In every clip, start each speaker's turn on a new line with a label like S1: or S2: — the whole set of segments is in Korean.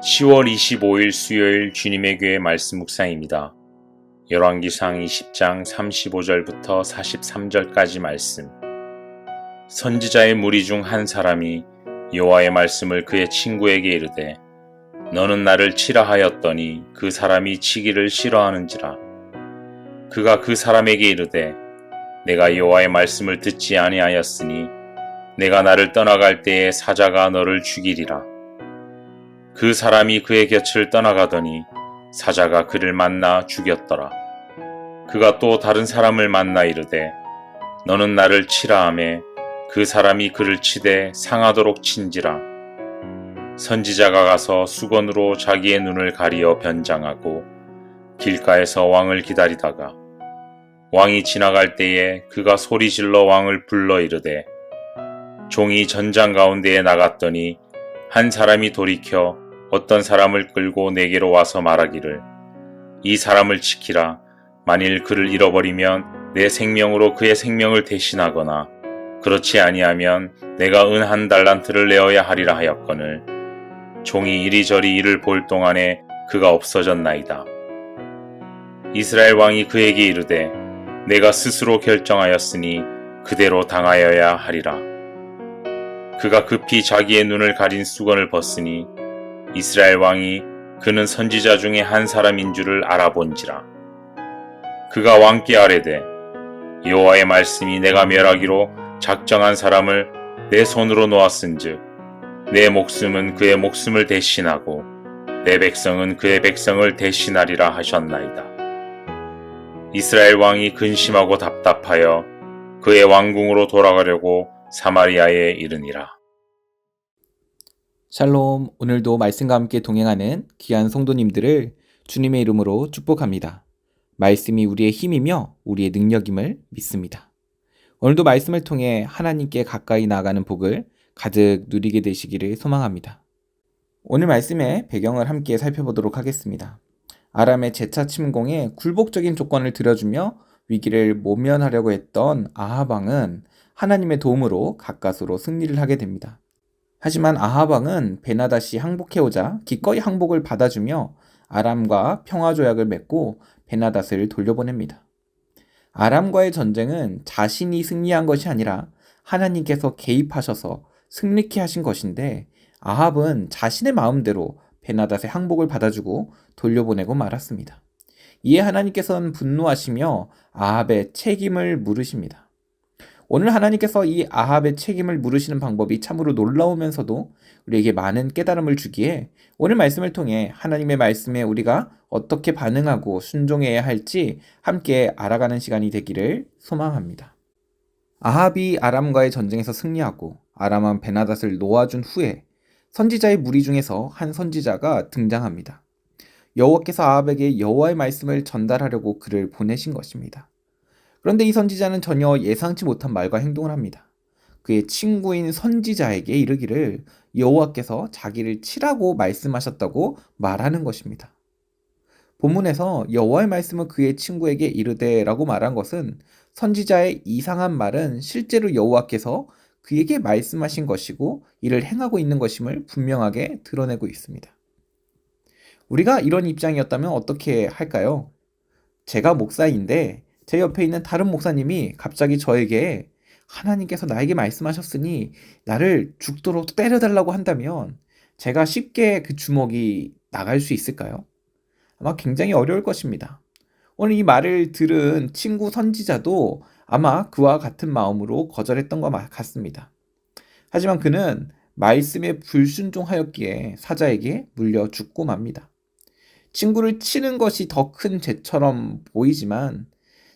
S1: 10월 25일 수요일 주님의 교회 말씀 묵상입니다. 열왕기상 20장 35절부터 43절까지 말씀. 선지자의 무리 중 한 사람이 여호와의 말씀을 그의 친구에게 이르되 너는 나를 치라 하였더니 그 사람이 치기를 싫어하는지라. 그가 그 사람에게 이르되 내가 여호와의 말씀을 듣지 아니하였으니 내가 나를 떠나갈 때에 사자가 너를 죽이리라. 그 사람이 그의 곁을 떠나가더니 사자가 그를 만나 죽였더라. 그가 또 다른 사람을 만나 이르되 너는 나를 치라 하매 그 사람이 그를 치되 상하도록 친지라. 선지자가 가서 수건으로 자기의 눈을 가리어 변장하고 길가에서 왕을 기다리다가 왕이 지나갈 때에 그가 소리질러 왕을 불러 이르되 종이 전장 가운데에 나갔더니 한 사람이 돌이켜 어떤 사람을 끌고 내게로 와서 말하기를 이 사람을 지키라. 만일 그를 잃어버리면 내 생명으로 그의 생명을 대신하거나 그렇지 아니하면 내가 은 1달란트를 내어야 하리라 하였거늘 종이 이리저리 이를 볼 동안에 그가 없어졌나이다. 이스라엘 왕이 그에게 이르되 내가 스스로 결정하였으니 그대로 당하여야 하리라. 그가 급히 자기의 눈을 가린 수건을 벗으니 이스라엘 왕이 그는 선지자 중에 한 사람인 줄을 알아본지라. 그가 왕께 아뢰되 여호와의 말씀이 내가 멸하기로 작정한 사람을 내 손으로 놓았은즉 내 목숨은 그의 목숨을 대신하고 내 백성은 그의 백성을 대신하리라 하셨나이다. 이스라엘 왕이 근심하고 답답하여 그의 왕궁으로 돌아가려고 사마리아에 이르니라.
S2: 샬롬, 오늘도 말씀과 함께 동행하는 귀한 성도님들을 주님의 이름으로 축복합니다. 말씀이 우리의 힘이며 우리의 능력임을 믿습니다. 오늘도 말씀을 통해 하나님께 가까이 나아가는 복을 가득 누리게 되시기를 소망합니다. 오늘 말씀의 배경을 함께 살펴보도록 하겠습니다. 아람의 제차 침공에 굴복적인 조건을 들여주며 위기를 모면하려고 했던 아합 왕은 하나님의 도움으로 가까스로 승리를 하게 됩니다. 하지만 아합 왕은 베나닷이 항복해오자 기꺼이 항복을 받아주며 아람과 평화조약을 맺고 베나닷을 돌려보냅니다. 아람과의 전쟁은 자신이 승리한 것이 아니라 하나님께서 개입하셔서 승리케 하신 것인데 아합은 자신의 마음대로 베나닷의 항복을 받아주고 돌려보내고 말았습니다. 이에 하나님께서는 분노하시며 아합의 책임을 물으십니다. 오늘 하나님께서 이 아합의 책임을 물으시는 방법이 참으로 놀라우면서도 우리에게 많은 깨달음을 주기에 오늘 말씀을 통해 하나님의 말씀에 우리가 어떻게 반응하고 순종해야 할지 함께 알아가는 시간이 되기를 소망합니다. 아합이 아람과의 전쟁에서 승리하고 아람은 베나닷을 놓아준 후에 선지자의 무리 중에서 한 선지자가 등장합니다. 여호와께서 아합에게 여호와의 말씀을 전달하려고 그를 보내신 것입니다. 그런데 이 선지자는 전혀 예상치 못한 말과 행동을 합니다. 그의 친구인 선지자에게 이르기를 여호와께서 자기를 치라고 말씀하셨다고 말하는 것입니다. 본문에서 여호와의 말씀은 그의 친구에게 이르되라고 말한 것은 선지자의 이상한 말은 실제로 여호와께서 그에게 말씀하신 것이고 이를 행하고 있는 것임을 분명하게 드러내고 있습니다. 우리가 이런 입장이었다면 어떻게 할까요? 제가 목사인데 제 옆에 있는 다른 목사님이 갑자기 저에게 하나님께서 나에게 말씀하셨으니 나를 죽도록 때려달라고 한다면 제가 쉽게 그 주먹이 나갈 수 있을까요? 아마 굉장히 어려울 것입니다. 오늘 이 말을 들은 친구 선지자도 아마 그와 같은 마음으로 거절했던 것 같습니다. 하지만 그는 말씀에 불순종하였기에 사자에게 물려 죽고 맙니다. 친구를 치는 것이 더 큰 죄처럼 보이지만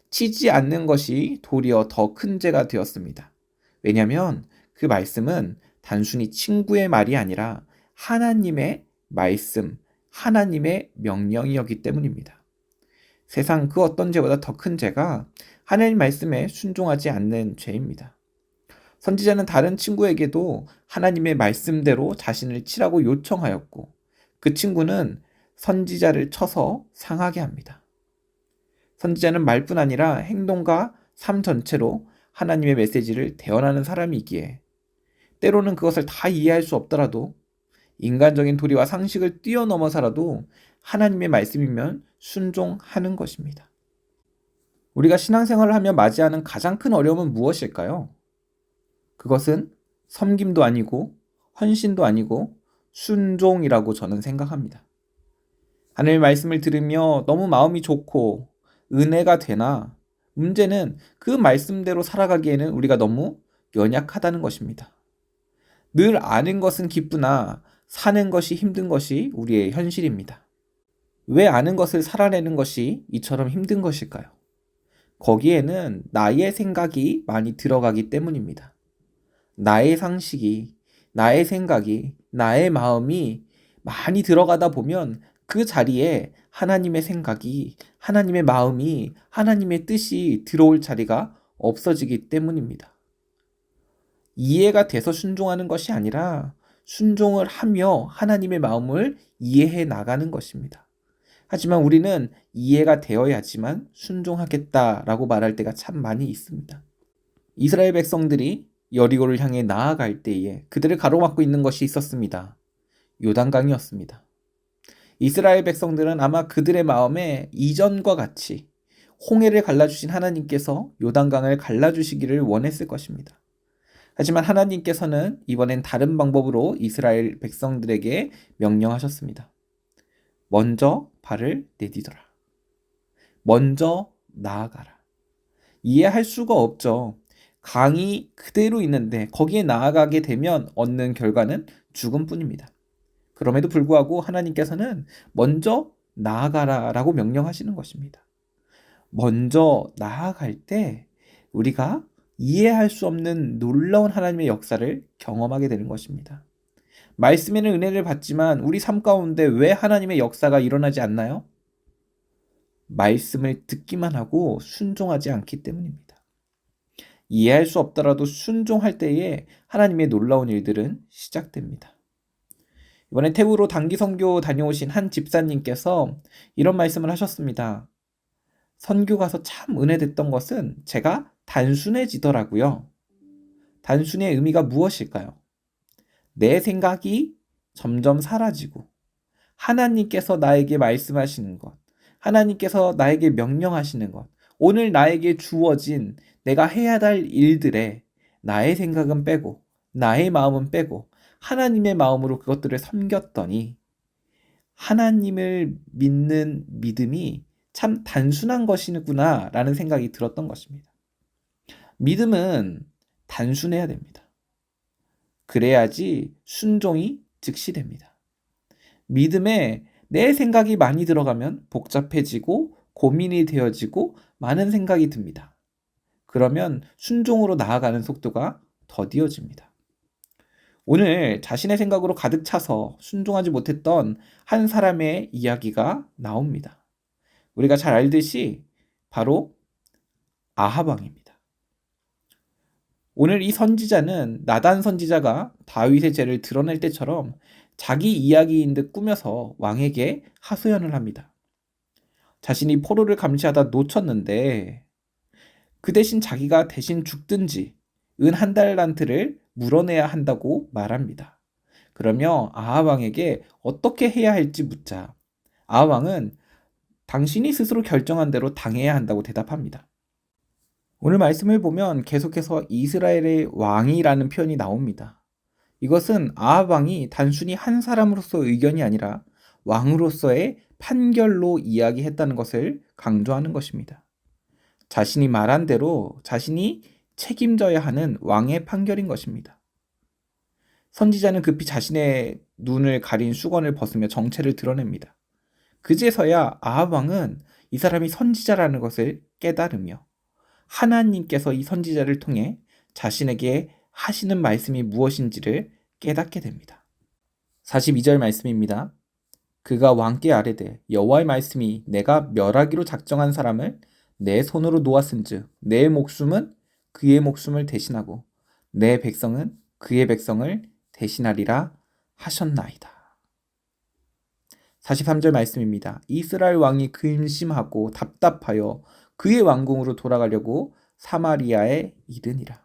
S2: 치지 않는 것이 도리어 더 큰 죄가 되었습니다. 왜냐하면 그 말씀은 단순히 친구의 말이 아니라 하나님의 말씀, 하나님의 명령이었기 때문입니다. 세상 그 어떤 죄보다 더 큰 죄가 하나님 말씀에 순종하지 않는 죄입니다. 선지자는 다른 친구에게도 하나님의 말씀대로 자신을 치라고 요청하였고 그 친구는 선지자를 쳐서 상하게 합니다. 선지자는 말뿐 아니라 행동과 삶 전체로 하나님의 메시지를 대언하는 사람이기에 때로는 그것을 다 이해할 수 없더라도 인간적인 도리와 상식을 뛰어넘어서라도 하나님의 말씀이면 순종하는 것입니다. 우리가 신앙생활을 하며 맞이하는 가장 큰 어려움은 무엇일까요? 그것은 섬김도 아니고 헌신도 아니고 순종이라고 저는 생각합니다. 하나님의 말씀을 들으며 너무 마음이 좋고 은혜가 되나 문제는 그 말씀대로 살아가기에는 우리가 너무 연약하다는 것입니다. 늘 아는 것은 기쁘나 사는 것이 힘든 것이 우리의 현실입니다. 왜 아는 것을 살아내는 것이 이처럼 힘든 것일까요? 거기에는 나의 생각이 많이 들어가기 때문입니다. 나의 상식이, 나의 생각이, 나의 마음이 많이 들어가다 보면 그 자리에 하나님의 생각이, 하나님의 마음이, 하나님의 뜻이 들어올 자리가 없어지기 때문입니다. 이해가 돼서 순종하는 것이 아니라 순종을 하며 하나님의 마음을 이해해 나가는 것입니다. 하지만 우리는 이해가 되어야지만 순종하겠다라고 말할 때가 참 많이 있습니다. 이스라엘 백성들이 여리고를 향해 나아갈 때에 그들을 가로막고 있는 것이 있었습니다. 요단강이었습니다. 이스라엘 백성들은 아마 그들의 마음에 이전과 같이 홍해를 갈라주신 하나님께서 요단강을 갈라주시기를 원했을 것입니다. 하지만 하나님께서는 이번엔 다른 방법으로 이스라엘 백성들에게 명령하셨습니다. 먼저 발을 내디뎌라. 먼저 나아가라. 이해할 수가 없죠. 강이 그대로 있는데 거기에 나아가게 되면 얻는 결과는 죽음뿐입니다. 그럼에도 불구하고 하나님께서는 먼저 나아가라 라고 명령하시는 것입니다. 먼저 나아갈 때 우리가 이해할 수 없는 놀라운 하나님의 역사를 경험하게 되는 것입니다. 말씀에는 은혜를 받지만 우리 삶 가운데 왜 하나님의 역사가 일어나지 않나요? 말씀을 듣기만 하고 순종하지 않기 때문입니다. 이해할 수 없더라도 순종할 때에 하나님의 놀라운 일들은 시작됩니다. 이번에 태우로 단기 선교 다녀오신 한 집사님께서 이런 말씀을 하셨습니다. 선교 가서 참 은혜됐던 것은 제가 단순해지더라고요. 단순의 의미가 무엇일까요? 내 생각이 점점 사라지고 하나님께서 나에게 말씀하시는 것, 하나님께서 나에게 명령하시는 것, 오늘 나에게 주어진 내가 해야 할 일들에 나의 생각은 빼고 나의 마음은 빼고 하나님의 마음으로 그것들을 섬겼더니 하나님을 믿는 믿음이 참 단순한 것이구나 라는 생각이 들었던 것입니다. 믿음은 단순해야 됩니다. 그래야지 순종이 즉시됩니다. 믿음에 내 생각이 많이 들어가면 복잡해지고 고민이 되어지고 많은 생각이 듭니다. 그러면 순종으로 나아가는 속도가 더디어집니다. 오늘 자신의 생각으로 가득 차서 순종하지 못했던 한 사람의 이야기가 나옵니다. 우리가 잘 알듯이 바로 아합 왕입니다. 오늘 이 선지자는 나단 선지자가 다윗의 죄를 드러낼 때처럼 자기 이야기인 듯 꾸며서 왕에게 하소연을 합니다. 자신이 포로를 감시하다 놓쳤는데 그 대신 자기가 대신 죽든지 은 1달란트를 물어내야 한다고 말합니다. 그러며 아합 왕에게 어떻게 해야 할지 묻자 아합 왕은 당신이 스스로 결정한 대로 당해야 한다고 대답합니다. 오늘 말씀을 보면 계속해서 이스라엘의 왕이라는 표현이 나옵니다. 이것은 아합 왕이 단순히 한 사람으로서의 의견이 아니라 왕으로서의 판결로 이야기했다는 것을 강조하는 것입니다. 자신이 말한 대로 자신이 책임져야 하는 왕의 판결인 것입니다. 선지자는 급히 자신의 눈을 가린 수건을 벗으며 정체를 드러냅니다. 그제서야 아합 왕은 이 사람이 선지자라는 것을 깨달으며 하나님께서 이 선지자를 통해 자신에게 하시는 말씀이 무엇인지를 깨닫게 됩니다. 42절 말씀입니다. 그가 왕께 아뢰되 여호와의 말씀이 내가 멸하기로 작정한 사람을 내 손으로 놓았은즉 내 목숨은 그의 목숨을 대신하고 내 백성은 그의 백성을 대신하리라 하셨나이다. 43절 말씀입니다. 이스라엘 왕이 근심하고 답답하여 그의 왕궁으로 돌아가려고 사마리아에 이르니라.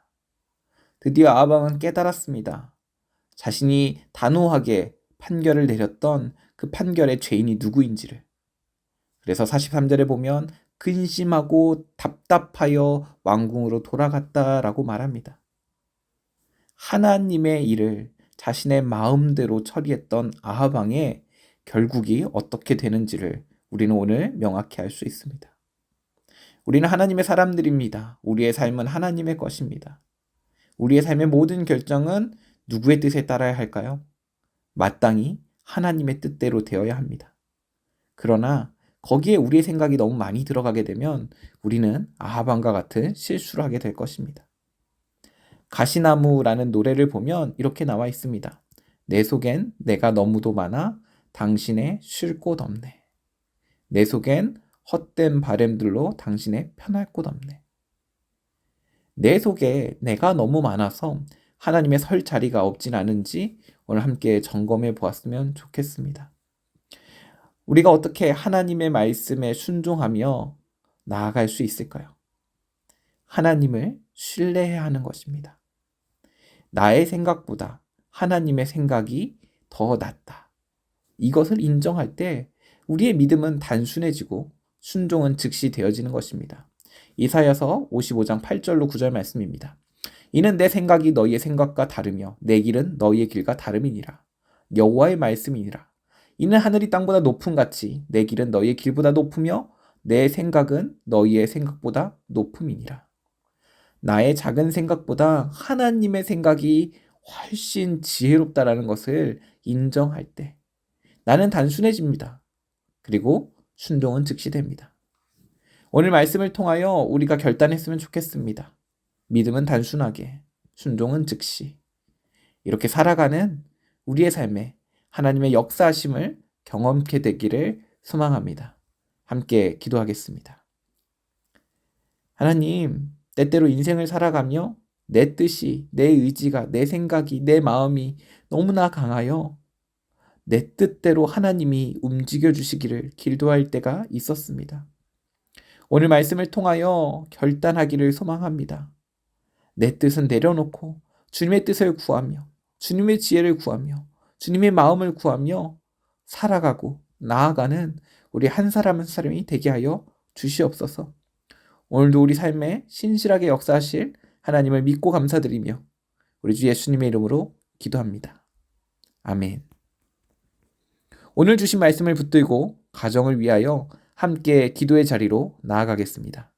S2: 드디어 아합 왕은 깨달았습니다. 자신이 단호하게 판결을 내렸던 그 판결의 죄인이 누구인지를. 그래서 43절에 보면 근심하고 답답하여 왕궁으로 돌아갔다라고 말합니다. 하나님의 일을 자신의 마음대로 처리했던 아합 왕의 결국이 어떻게 되는지를 우리는 오늘 명확히 알 수 있습니다. 우리는 하나님의 사람들입니다. 우리의 삶은 하나님의 것입니다. 우리의 삶의 모든 결정은 누구의 뜻에 따라야 할까요? 마땅히 하나님의 뜻대로 되어야 합니다. 그러나 거기에 우리의 생각이 너무 많이 들어가게 되면 우리는 아합 왕과 같은 실수를 하게 될 것입니다. 가시나무라는 노래를 보면 이렇게 나와 있습니다. 내 속엔 내가 너무도 많아 당신의 쉴 곳 없네. 내 속엔 헛된 바램들로 당신의 편할 곳 없네. 내 속에 내가 너무 많아서 하나님의 설 자리가 없진 않은지 오늘 함께 점검해 보았으면 좋겠습니다. 우리가 어떻게 하나님의 말씀에 순종하며 나아갈 수 있을까요? 하나님을 신뢰해야 하는 것입니다. 나의 생각보다 하나님의 생각이 더 낫다. 이것을 인정할 때 우리의 믿음은 단순해지고 순종은 즉시 되어지는 것입니다. 이사야서 55장 8절로 9절 말씀입니다. 이는 내 생각이 너희의 생각과 다르며 내 길은 너희의 길과 다름이니라. 여호와의 말씀이니라. 이는 하늘이 땅보다 높음 같이 내 길은 너희의 길보다 높으며 내 생각은 너희의 생각보다 높음이니라. 나의 작은 생각보다 하나님의 생각이 훨씬 지혜롭다라는 것을 인정할 때 나는 단순해집니다. 그리고 순종은 즉시 됩니다. 오늘 말씀을 통하여 우리가 결단했으면 좋겠습니다. 믿음은 단순하게, 순종은 즉시. 이렇게 살아가는 우리의 삶에 하나님의 역사하심을 경험케 되기를 소망합니다. 함께 기도하겠습니다. 하나님, 때때로 인생을 살아가며 내 뜻이, 내 의지가, 내 생각이, 내 마음이 너무나 강하여 내 뜻대로 하나님이 움직여 주시기를 기도할 때가 있었습니다. 오늘 말씀을 통하여 결단하기를 소망합니다. 내 뜻은 내려놓고 주님의 뜻을 구하며 주님의 지혜를 구하며 주님의 마음을 구하며 살아가고 나아가는 우리 한 사람 한 사람이 되게 하여 주시옵소서. 오늘도 우리 삶에 신실하게 역사하실 하나님을 믿고 감사드리며 우리 주 예수님의 이름으로 기도합니다. 아멘. 오늘 주신 말씀을 붙들고 가정을 위하여 함께 기도의 자리로 나아가겠습니다.